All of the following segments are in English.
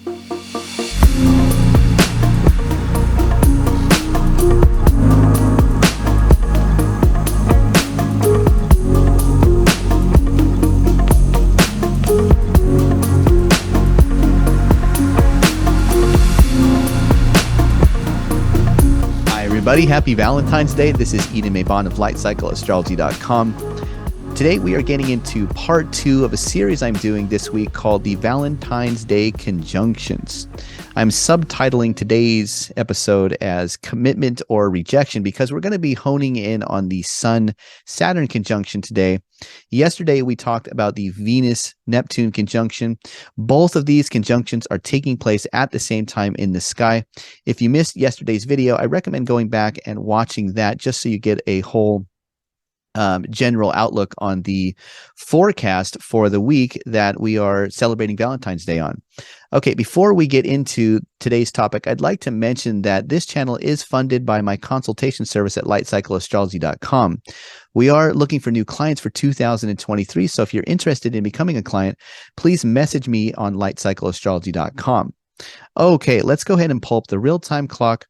Everybody, happy Valentine's Day. This is Eden Maybon of lightcycleastrology.com. Today we are getting into part 2 of a series I'm doing this week called the Valentine's Day Conjunctions. I'm subtitling today's episode as Commitment or Rejection because we're going to be honing in on the Sun-Saturn conjunction today. Yesterday we talked about the Venus-Neptune conjunction. Both of these conjunctions are taking place at the same time in the sky. If you missed yesterday's video, I recommend going back and watching that just so you get a whole general outlook on the forecast for the week that we are celebrating Valentine's Day on. Okay, before we get into today's topic, I'd like to mention that this channel is funded by my consultation service at lightcycleastrology.com. We are looking for new clients for 2023, so if you're interested in becoming a client, please message me on lightcycleastrology.com. Okay, let's go ahead and pull up the real-time clock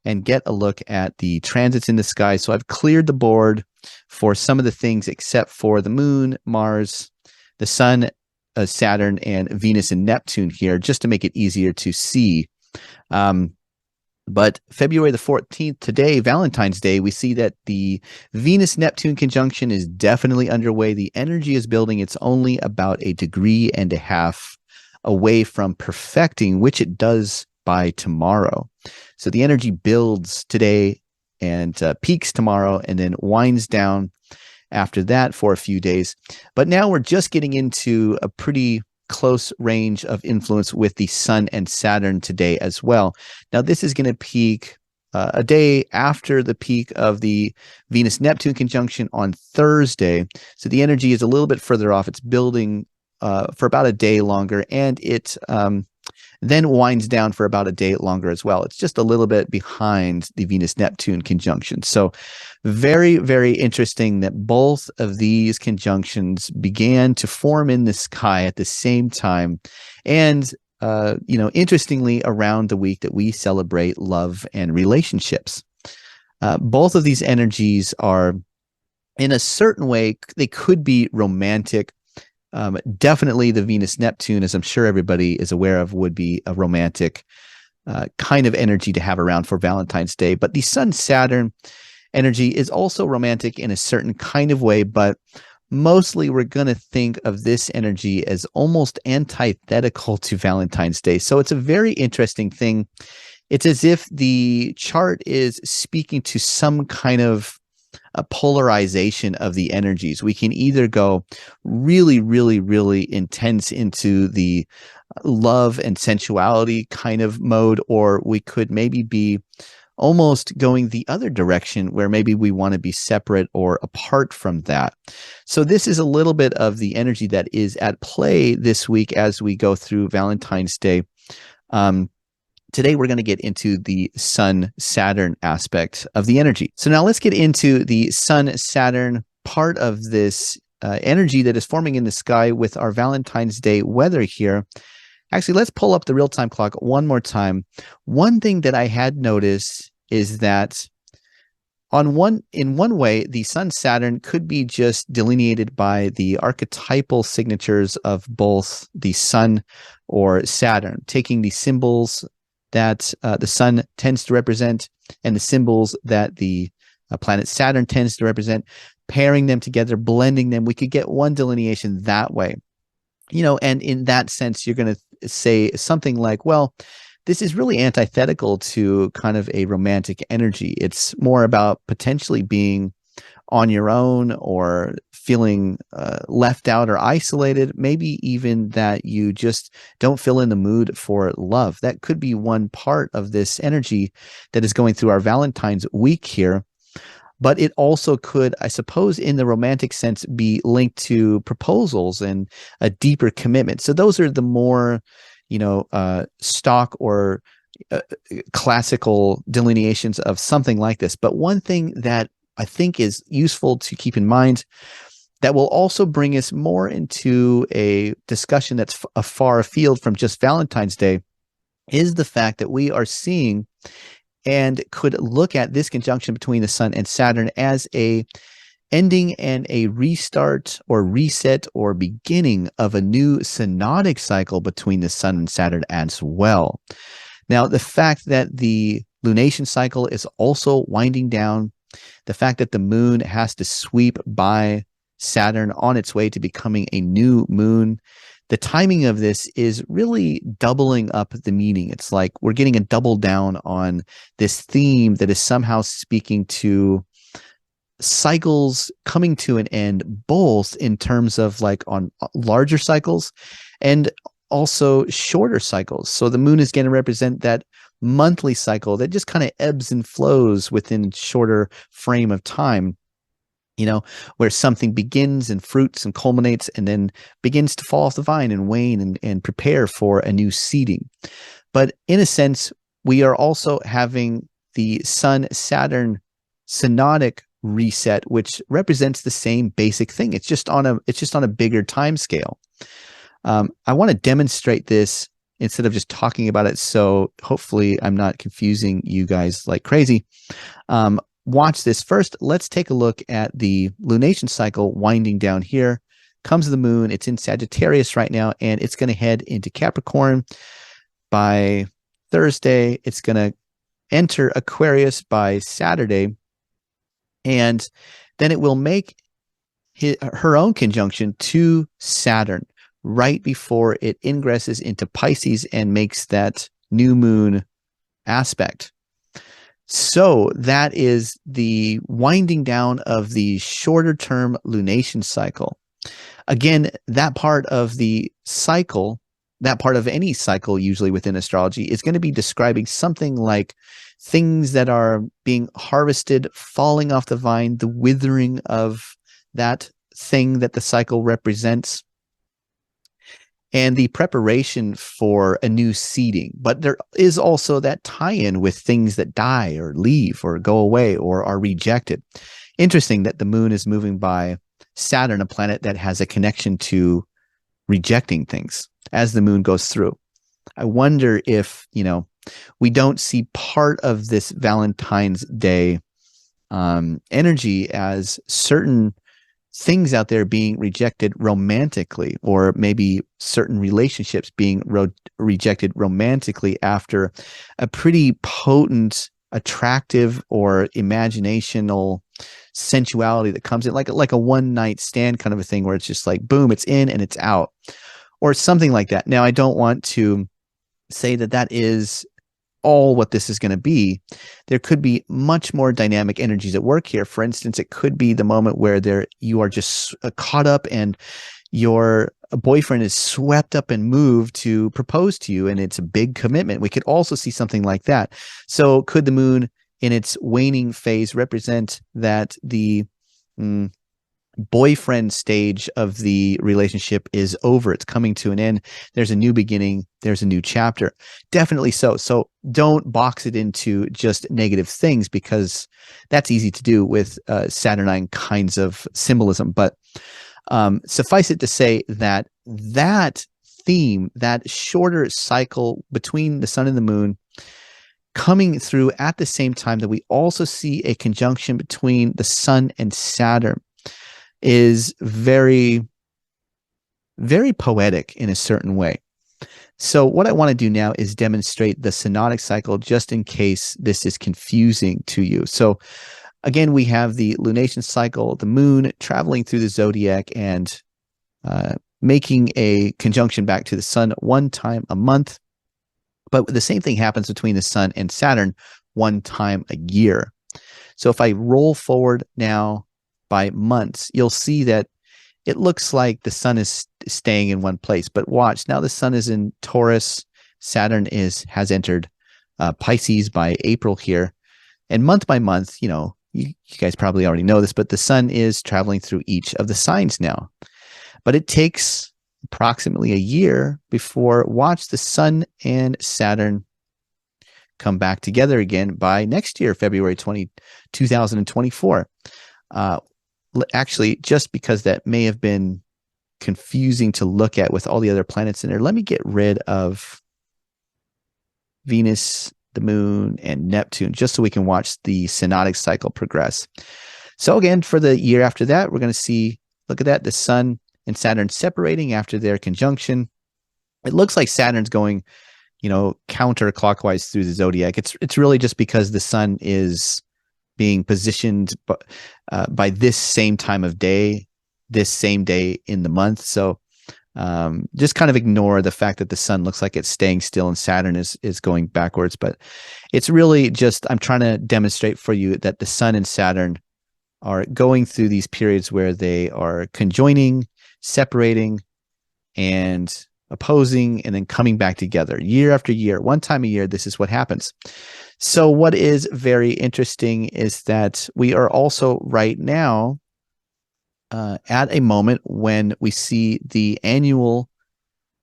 and get a look at the transits in the sky. So I've cleared the board for some of the things except for the moon, Mars, the sun, Saturn, and Venus and Neptune here, just to make it easier to see. But February the 14th, today, Valentine's Day, we see that the Venus-Neptune conjunction is definitely underway. The energy is building. It's only about 1.5 degrees away from perfecting, which it does by tomorrow. So the energy builds today and peaks tomorrow and then winds down after that for a few days. But now we're just getting into a pretty close range of influence with the Sun and Saturn today as well. Now this is going to peak a day after the peak of the Venus-Neptune conjunction on Thursday. So the energy is a little bit further off. It's building for about a day longer, and it then winds down for about a day longer as well. It's just a little bit behind the Venus-Neptune conjunction. So very, very interesting that both of these conjunctions began to form in the sky at the same time. And, interestingly, around the week that we celebrate love and relationships. Both of these energies are, in a certain way, they could be romantic. Definitely the Venus-Neptune, as I'm sure everybody is aware of, would be a romantic kind of energy to have around for Valentine's Day. But the Sun-Saturn energy is also romantic in a certain kind of way, but mostly we're going to think of this energy as almost antithetical to Valentine's Day. So it's a very interesting thing. It's as if the chart is speaking to some kind of a polarization of the energies. We can either go really, really, really intense into the love and sensuality kind of mode, or we could maybe be almost going the other direction where maybe we want to be separate or apart from that. So this is a little bit of the energy that is at play this week as we go through Valentine's Day. Today, we're going to get into the Sun-Saturn aspect of the energy. So now let's get into the Sun-Saturn part of this energy that is forming in the sky with our Valentine's Day weather here. Actually, let's pull up the real-time clock one more time. One thing that I had noticed is that in one way, the Sun-Saturn could be just delineated by the archetypal signatures of both the Sun or Saturn, taking the symbols that the Sun tends to represent and the symbols that the planet Saturn tends to represent, pairing them together, blending them. We could get one delineation that way. And in that sense, you're going to say something like, well, this is really antithetical to kind of a romantic energy. It's more about potentially being on your own or feeling left out or isolated, maybe even that you just don't feel in the mood for love. That could be one part of this energy that is going through our Valentine's week here. But it also could, I suppose, in the romantic sense, be linked to proposals and a deeper commitment. So those are the more, stock or classical delineations of something like this. But one thing that I think is useful to keep in mind that will also bring us more into a discussion that's far afield from just Valentine's Day is the fact that we are seeing and could look at this conjunction between the Sun and Saturn as a ending and a restart or reset or beginning of a new synodic cycle between the Sun and Saturn as well. Now, the fact that the lunation cycle is also winding down, the fact that the moon has to sweep by Saturn on its way to becoming a new moon, the timing of this is really doubling up the meaning. It's like we're getting a double down on this theme that is somehow speaking to cycles coming to an end, both in terms of like on larger cycles and also shorter cycles. So the moon is going to represent that monthly cycle that just kind of ebbs and flows within shorter frame of time, you know, where something begins and fruits and culminates and then begins to fall off the vine and wane and prepare for a new seeding. But in a sense, we are also having the Sun-Saturn synodic reset, which represents the same basic thing. It's just on a bigger time scale. I want to demonstrate this instead of just talking about it. So hopefully I'm not confusing you guys like crazy. Watch this first. Let's take a look at the lunation cycle winding down here. Comes the moon. It's in Sagittarius right now, and it's going to head into Capricorn by Thursday. It's going to enter Aquarius by Saturday, and then it will make her own conjunction to Saturn right before it ingresses into Pisces and makes that new moon aspect. So that is the winding down of the shorter term lunation cycle. Again, that part of the cycle, that part of any cycle usually within astrology, is going to be describing something like things that are being harvested, falling off the vine, the withering of that thing that the cycle represents, and the preparation for a new seeding. But there is also that tie-in with things that die or leave or go away or are rejected. Interesting that the moon is moving by Saturn, a planet that has a connection to rejecting things as the moon goes through. I wonder if, we don't see part of this Valentine's Day energy as certain things out there being rejected romantically, or maybe certain relationships being rejected romantically after a pretty potent, attractive, or imaginational sensuality that comes in, like a one night stand kind of a thing, where it's just like, boom, it's in and it's out, or something like that. Now, I don't want to say that that is all what this is going to be. There could be much more dynamic energies at work here. For instance, it could be the moment where you are just caught up and your boyfriend is swept up and moved to propose to you, and it's a big commitment. We could also see something like that. So could the moon in its waning phase represent that the boyfriend stage of the relationship is over? It's coming to an end. There's a new beginning. There's a new chapter. Definitely so. So don't box it into just negative things, because that's easy to do with Saturnine kinds of symbolism. But suffice it to say that that theme, that shorter cycle between the sun and the moon, coming through at the same time that we also see a conjunction between the sun and Saturn, is very, very poetic in a certain way. So what I want to do now is demonstrate the synodic cycle, just in case this is confusing to you. So again, we have the lunation cycle, the moon traveling through the zodiac and making a conjunction back to the sun one time a month. But the same thing happens between the sun and Saturn one time a year. So if I roll forward now by months, you'll see that it looks like the sun is staying in one place. But watch, now the sun is in Taurus, Saturn has entered Pisces by April here. And month by month, you guys probably already know this, but the sun is traveling through each of the signs now. But it takes approximately a year before, watch, the sun and Saturn come back together again by next year, February 2024. Actually, just because that may have been confusing to look at with all the other planets in there, let me get rid of Venus, the moon, and Neptune, just so we can watch the synodic cycle progress. So again, for the year after that, we're going to see, look at that, the Sun and Saturn separating after their conjunction. It looks like Saturn's going, counterclockwise through the zodiac. It's really just because the Sun is being positioned by this same time of day, this same day in the month. So just kind of ignore the fact that the Sun looks like it's staying still and Saturn is going backwards. But it's really just, I'm trying to demonstrate for you that the Sun and Saturn are going through these periods where they are conjoining, separating, and opposing, and then coming back together year after year. One time a year, this is what happens. So what is very interesting is that we are also right now at a moment when we see the annual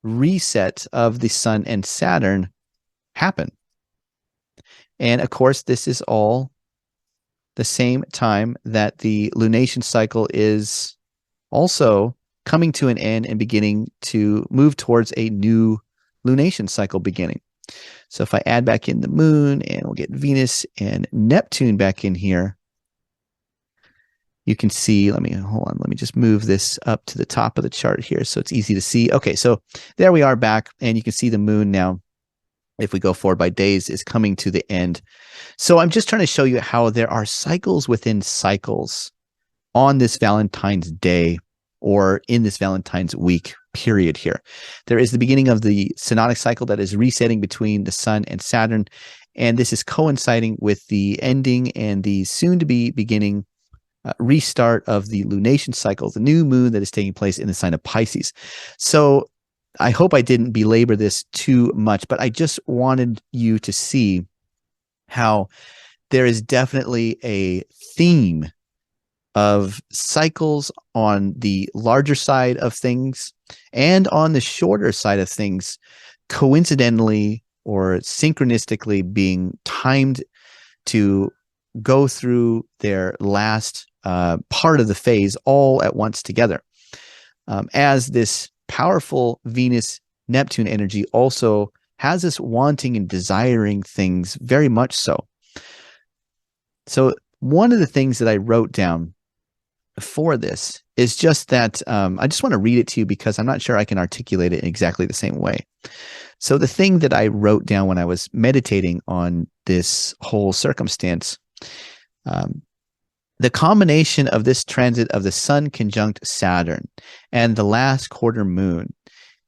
reset of the Sun and Saturn happen. And of course, this is all the same time that the lunation cycle is also coming to an end and beginning to move towards a new lunation cycle beginning. So if I add back in the moon, and we'll get Venus and Neptune back in here, you can see, let me just move this up to the top of the chart here so it's easy to see. Okay, so there we are back, and you can see the moon now, if we go forward by days, is coming to the end. So I'm just trying to show you how there are cycles within cycles on this Valentine's Day, or in this Valentine's week period here. There is the beginning of the synodic cycle that is resetting between the Sun and Saturn, and this is coinciding with the ending and the soon-to-be beginning restart of the lunation cycle, the new moon that is taking place in the sign of Pisces. So I hope I didn't belabor this too much, but I just wanted you to see how there is definitely a theme of cycles on the larger side of things and on the shorter side of things, coincidentally or synchronistically being timed to go through their last part of the phase all at once together. As this powerful Venus-Neptune energy also has us wanting and desiring things very much so. So one of the things that I wrote down for this is just that I just want to read it to you because I'm not sure I can articulate it in exactly the same way. So the thing that I wrote down when I was meditating on this whole circumstance, the combination of this transit of the Sun conjunct Saturn and the last quarter moon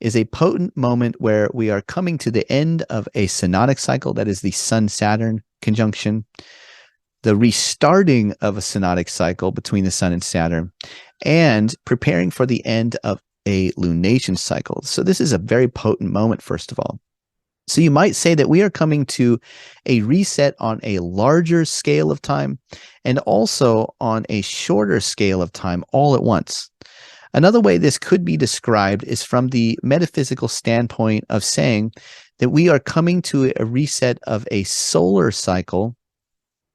is a potent moment where we are coming to the end of a synodic cycle, that is the Sun-Saturn conjunction, the restarting of a synodic cycle between the Sun and Saturn, and preparing for the end of a lunation cycle. So this is a very potent moment, first of all. So you might say that we are coming to a reset on a larger scale of time and also on a shorter scale of time all at once. Another way this could be described is from the metaphysical standpoint of saying that we are coming to a reset of a solar cycle,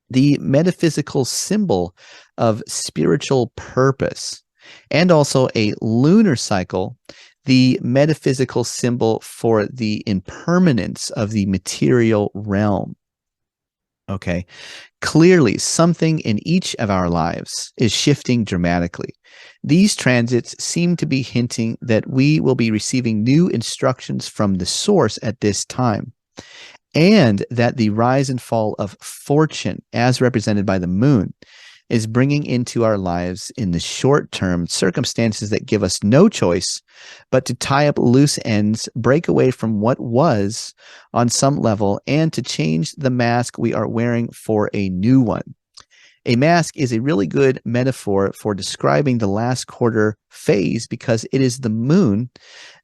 the metaphysical symbol of spiritual purpose, and also a lunar cycle, the metaphysical symbol for the impermanence of the material realm. Okay, clearly something in each of our lives is shifting dramatically. These transits seem to be hinting that we will be receiving new instructions from the source at this time, and that the rise and fall of fortune, as represented by the moon, is bringing into our lives in the short term circumstances that give us no choice but to tie up loose ends, break away from what was on some level, and to change the mask we are wearing for a new one. A mask is a really good metaphor for describing the last quarter phase because it is the moon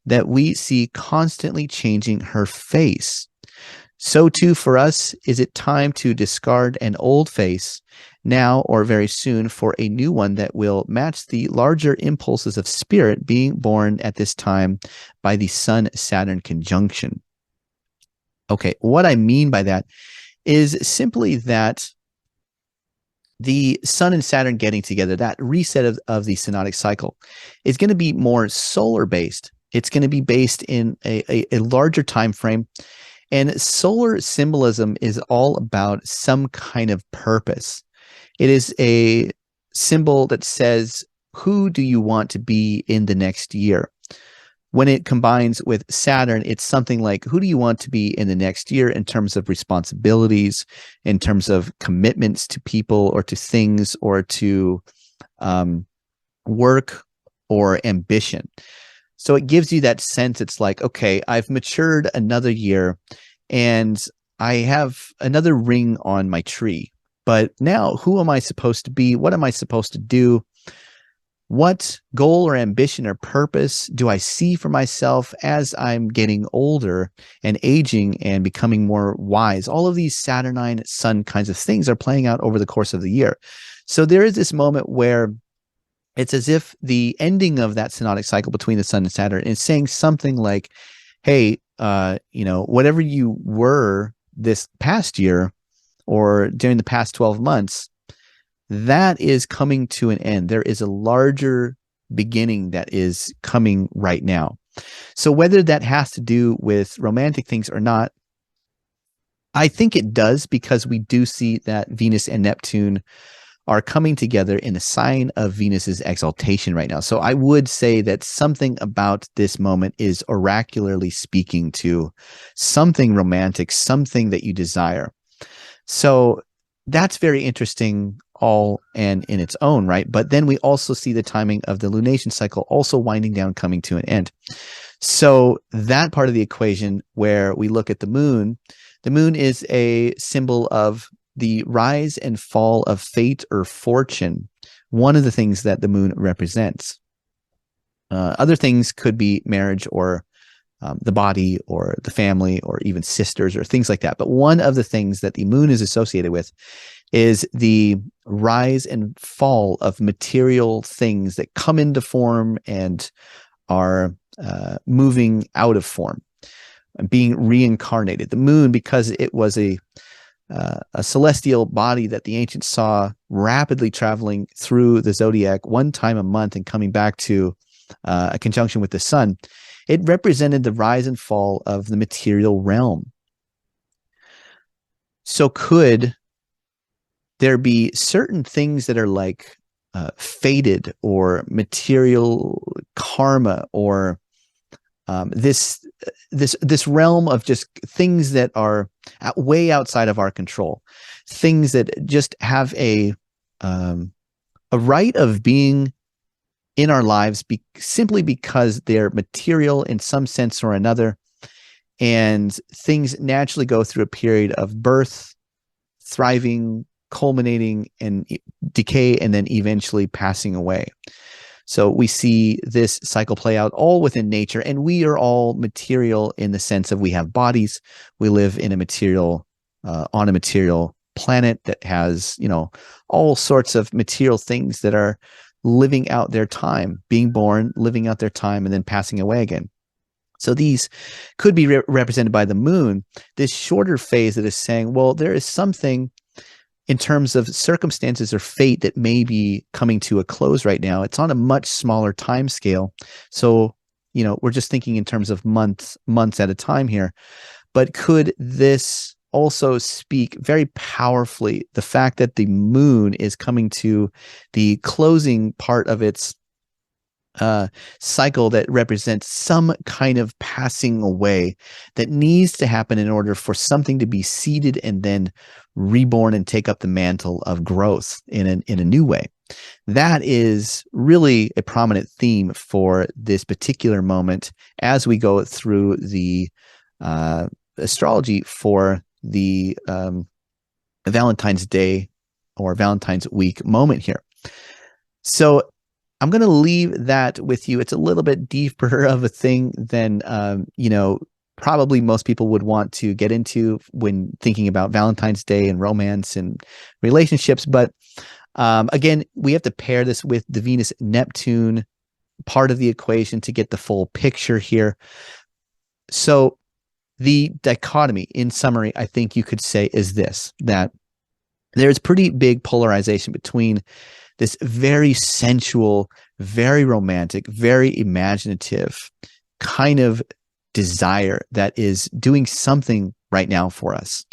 that we see constantly changing her face. So too for us, is it time to discard an old face now or very soon for a new one that will match the larger impulses of spirit being born at this time by the Sun-Saturn conjunction? Okay, what I mean by that is simply that the Sun and Saturn getting together, that reset of the synodic cycle, is going to be more solar based. It's going to be based in a larger time frame. And solar symbolism is all about some kind of purpose. It is a symbol that says, who do you want to be in the next year? When it combines with Saturn, it's something like, who do you want to be in the next year in terms of responsibilities, in terms of commitments to people or to things or to work or ambition? So it gives you that sense. It's like, okay, I've matured another year and I have another ring on my tree. But now who am I supposed to be? What am I supposed to do? What goal or ambition or purpose do I see for myself as I'm getting older and aging and becoming more wise? All of these Saturnine sun kinds of things are playing out over the course of the year. So there is this moment where it's as if the ending of that synodic cycle between the Sun and Saturn is saying something like, hey, whatever you were this past year or during the past 12 months, that is coming to an end. There is a larger beginning that is coming right now. So whether that has to do with romantic things or not, I think it does, because we do see that Venus and Neptune are coming together in a sign of Venus's exaltation right now. So I would say that something about this moment is oracularly speaking to something romantic, something that you desire. So that's very interesting all and in its own right. But then we also see the timing of the lunation cycle also winding down, coming to an end. So that part of the equation where we look at the moon is a symbol of the rise and fall of fate or fortune, one of the things that the moon represents. Other things could be marriage or the body or the family or even sisters or things like that. But one of the things that the moon is associated with is the rise and fall of material things that come into form and are moving out of form and being reincarnated. The moon, because it was a celestial body that the ancients saw rapidly traveling through the zodiac one time a month and coming back to a conjunction with the sun, it represented the rise and fall of the material realm. So could there be certain things that are like fated or material karma or this realm of just things that are way outside of our control, things that just have a right of being in our lives simply because they're material in some sense or another, and things naturally go through a period of birth, thriving, culminating, and decay, and then eventually passing away. So we see this cycle play out all within nature, and we are all material in the sense of we have bodies. We live in a material, on a material planet that has, all sorts of material things that are living out their time, being born, living out their time, and then passing away again. So these could be represented by the moon, this shorter phase that is saying, well, there is something in terms of circumstances or fate that may be coming to a close right now. It's on a much smaller time scale. So, we're just thinking in terms of months at a time here. But could this also speak very powerfully the fact that the moon is coming to the closing part of its cycle that represents some kind of passing away that needs to happen in order for something to be seeded and then reborn and take up the mantle of growth in a new way? That is really a prominent theme for this particular moment as we go through the astrology for the Valentine's Day or Valentine's week moment here. So I'm going to leave that with you. It's a little bit deeper of a thing than, probably most people would want to get into when thinking about Valentine's Day and romance and relationships. But again, we have to pair this with the Venus-Neptune part of the equation to get the full picture here. So the dichotomy, in summary, I think you could say is this, that there's pretty big polarization between this very sensual, very romantic, very imaginative kind of desire that is doing something right now for us.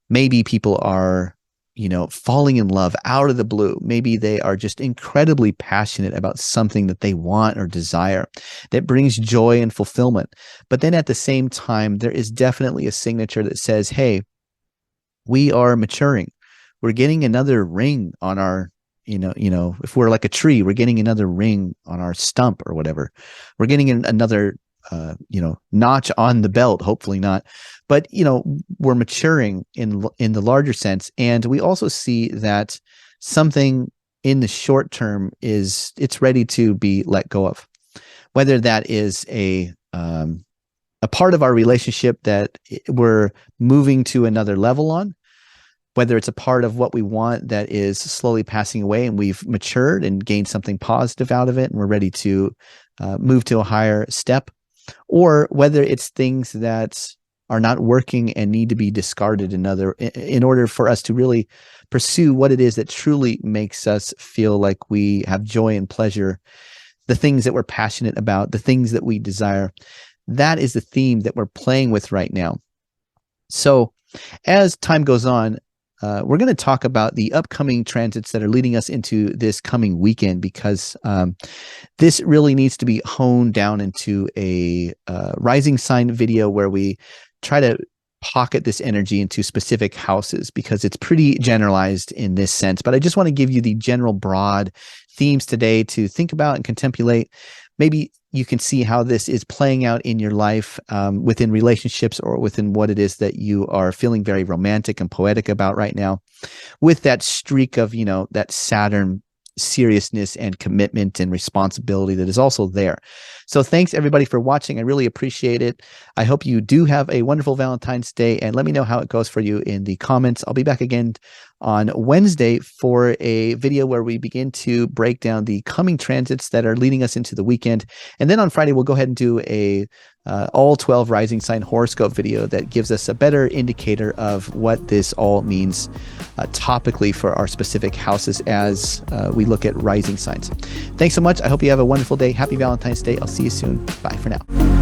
Maybe people are, falling in love out of the blue. Maybe they are just incredibly passionate about something that they want or desire that brings joy and fulfillment. But then at the same time, there is definitely a signature that says, hey, we are maturing. We're getting another ring on our, if we're like a tree, we're getting another ring on our stump or whatever. We're getting another notch on the belt, hopefully not. But, we're maturing in the larger sense. And we also see that something in the short term it's ready to be let go of. Whether that is a part of our relationship that we're moving to another level on, whether it's a part of what we want that is slowly passing away and we've matured and gained something positive out of it and we're ready to move to a higher step, or whether it's things that are not working and need to be discarded in order for us to really pursue what it is that truly makes us feel like we have joy and pleasure, the things that we're passionate about, the things that we desire. That is the theme that we're playing with right now. So as time goes on, we're going to talk about the upcoming transits that are leading us into this coming weekend, because this really needs to be honed down into a rising sign video where we try to pocket this energy into specific houses, because it's pretty generalized in this sense. But I just want to give you the general broad themes today to think about and contemplate. Maybe you can see how this is playing out in your life, within relationships, or within what it is that you are feeling very romantic and poetic about right now, with that streak of, that Saturn seriousness and commitment and responsibility that is also there. So thanks everybody for watching. I really appreciate it. I hope you do have a wonderful Valentine's Day, and let me know how it goes for you in the comments. I'll be back again on Wednesday for a video where we begin to break down the coming transits that are leading us into the weekend. And then on Friday, we'll go ahead and do a all 12 rising sign horoscope video that gives us a better indicator of what this all means topically for our specific houses as we look at rising signs. Thanks so much. I hope you have a wonderful day. Happy Valentine's Day. I'll see you soon. Bye for now.